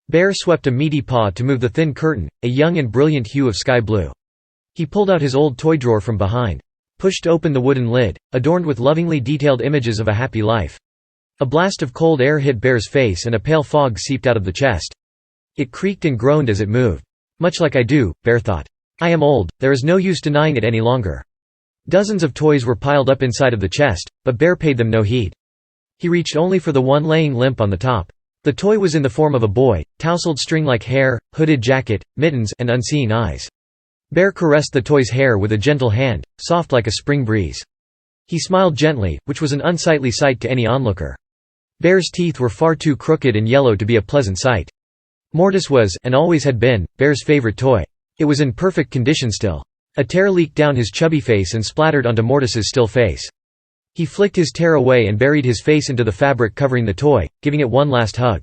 Bear swept a meaty paw to move the thin curtain, a young and brilliant hue of sky blue. He pulled out his old toy drawer from behind, pushed open the wooden lid, adorned with lovingly detailed images of a happy life. A blast of cold air hit Bear's face and a pale fog seeped out of the chest. It creaked and groaned as it moved. Much like I do, Bear thought. I am old, there is no use denying it any longer. Dozens of toys were piled up inside of the chest, but Bear paid them no heed. He reached only for the one laying limp on the top. The toy was in the form of a boy, tousled string-like hair, hooded jacket, mittens, and unseeing eyes. Bear caressed the toy's hair with a gentle hand, soft like a spring breeze. He smiled gently, which was an unsightly sight to any onlooker. Bear's teeth were far too crooked and yellow to be a pleasant sight. Mortis was, and always had been, Bear's favorite toy. It was in perfect condition still. A tear leaked down his chubby face and splattered onto Mortis's still face. He flicked his tear away and buried his face into the fabric covering the toy, giving it one last hug.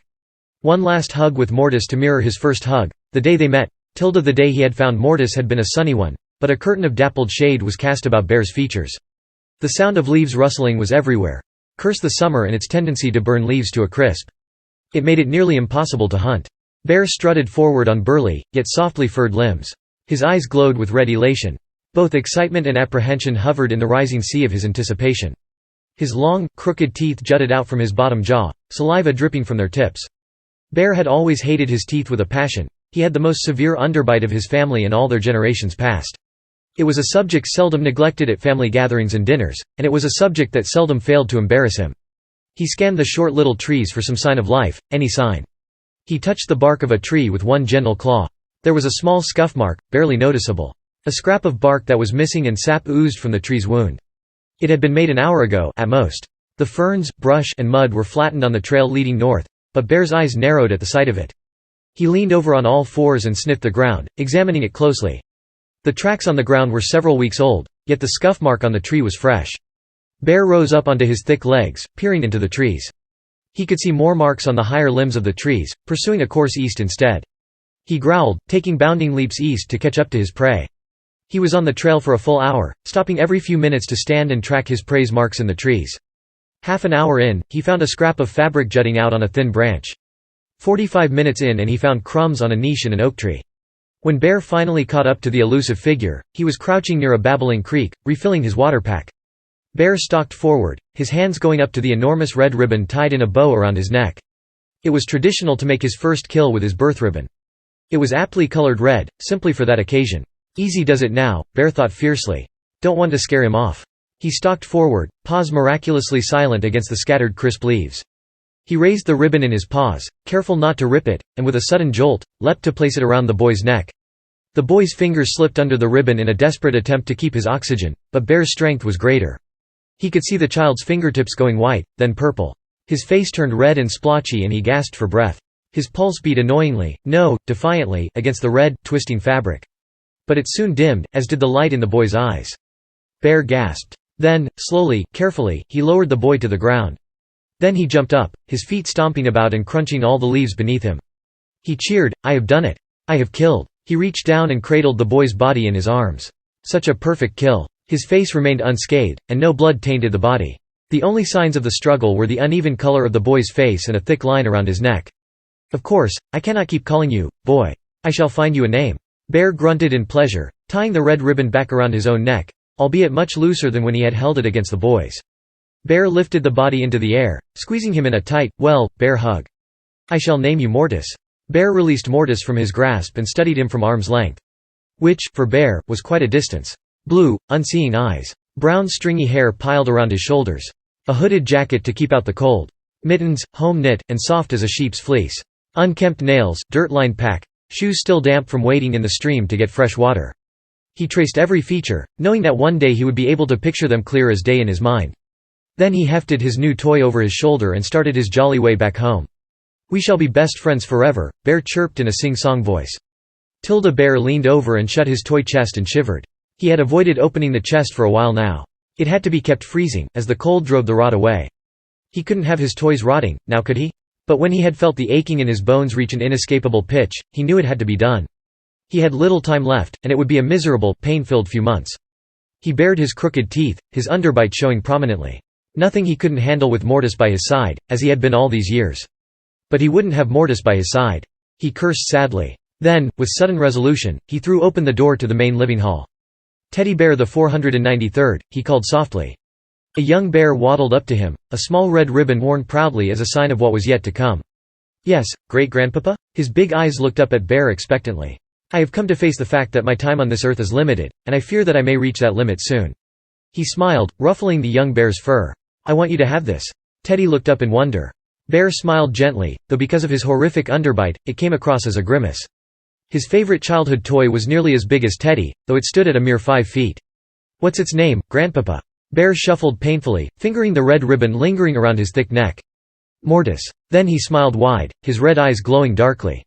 One last hug with Mortis to mirror his first hug, the day they met. The day he had found Mortis had been a sunny one, but a curtain of dappled shade was cast about Bear's features. The sound of leaves rustling was everywhere. Curse the summer and its tendency to burn leaves to a crisp. It made it nearly impossible to hunt. Bear strutted forward on burly, yet softly furred limbs. His eyes glowed with red elation. Both excitement and apprehension hovered in the rising sea of his anticipation. His long, crooked teeth jutted out from his bottom jaw, saliva dripping from their tips. Bear had always hated his teeth with a passion. He had the most severe underbite of his family in all their generations past. It was a subject seldom neglected at family gatherings and dinners, and it was a subject that seldom failed to embarrass him. He scanned the short little trees for some sign of life, any sign. He touched the bark of a tree with one gentle claw. There was a small scuff mark, barely noticeable. A scrap of bark that was missing and sap oozed from the tree's wound. It had been made an hour ago, at most. The ferns, brush, and mud were flattened on the trail leading north, but Bear's eyes narrowed at the sight of it. He leaned over on all fours and sniffed the ground, examining it closely. The tracks on the ground were several weeks old, yet the scuff mark on the tree was fresh. Bear rose up onto his thick legs, peering into the trees. He could see more marks on the higher limbs of the trees, pursuing a course east instead. He growled, taking bounding leaps east to catch up to his prey. He was on the trail for a full hour, stopping every few minutes to stand and track his prey's marks in the trees. Half an hour in, he found a scrap of fabric jutting out on a thin branch. 45 minutes in and he found crumbs on a niche in an oak tree. When Bear finally caught up to the elusive figure, he was crouching near a babbling creek, refilling his water pack. Bear stalked forward, his hands going up to the enormous red ribbon tied in a bow around his neck. It was traditional to make his first kill with his birth ribbon. It was aptly colored red, simply for that occasion. Easy does it now, Bear thought fiercely. Don't want to scare him off. He stalked forward, paws miraculously silent against the scattered crisp leaves. He raised the ribbon in his paws, careful not to rip it, and with a sudden jolt, leapt to place it around the boy's neck. The boy's fingers slipped under the ribbon in a desperate attempt to keep his oxygen, but Bear's strength was greater. He could see the child's fingertips going white, then purple. His face turned red and splotchy and he gasped for breath. His pulse beat annoyingly, no, defiantly, against the red, twisting fabric. But it soon dimmed, as did the light in the boy's eyes. Bear gasped. Then, slowly, carefully, he lowered the boy to the ground. Then he jumped up, his feet stomping about and crunching all the leaves beneath him. He cheered, I have done it. I have killed. He reached down and cradled the boy's body in his arms. Such a perfect kill. His face remained unscathed, and no blood tainted the body. The only signs of the struggle were the uneven color of the boy's face and a thick line around his neck. Of course, I cannot keep calling you, boy. I shall find you a name. Bear grunted in pleasure, tying the red ribbon back around his own neck, albeit much looser than when he had held it against the boy's. Bear lifted the body into the air, squeezing him in a tight, Bear hug. I shall name you Mortis. Bear released Mortis from his grasp and studied him from arm's length. Which, for Bear, was quite a distance. Blue, unseeing eyes. Brown stringy hair piled around his shoulders. A hooded jacket to keep out the cold. Mittens, home knit, and soft as a sheep's fleece. Unkempt nails, dirt-lined pack. Shoes still damp from wading in the stream to get fresh water. He traced every feature, knowing that one day he would be able to picture them clear as day in his mind. Then he hefted his new toy over his shoulder and started his jolly way back home. We shall be best friends forever, Bear chirped in a sing-song voice. Bear leaned over and shut his toy chest and shivered. He had avoided opening the chest for a while now. It had to be kept freezing, as the cold drove the rot away. He couldn't have his toys rotting, now could he? But when he had felt the aching in his bones reach an inescapable pitch, he knew it had to be done. He had little time left, and it would be a miserable, pain-filled few months. He bared his crooked teeth, his underbite showing prominently. Nothing he couldn't handle with Mortis by his side, as he had been all these years. But he wouldn't have Mortis by his side. He cursed sadly. Then, with sudden resolution, he threw open the door to the main living hall. "Teddy Bear the 493rd," he called softly. A young bear waddled up to him, a small red ribbon worn proudly as a sign of what was yet to come. "Yes, great-grandpapa?" His big eyes looked up at Bear expectantly. "I have come to face the fact that my time on this earth is limited, and I fear that I may reach that limit soon." He smiled, ruffling the young bear's fur. "I want you to have this." Teddy looked up in wonder. Bear smiled gently, though because of his horrific underbite, it came across as a grimace. His favorite childhood toy was nearly as big as Teddy, though it stood at a mere 5 feet. "What's its name, Grandpapa?" Bear shuffled painfully, fingering the red ribbon lingering around his thick neck. "Mortis." Then he smiled wide, his red eyes glowing darkly.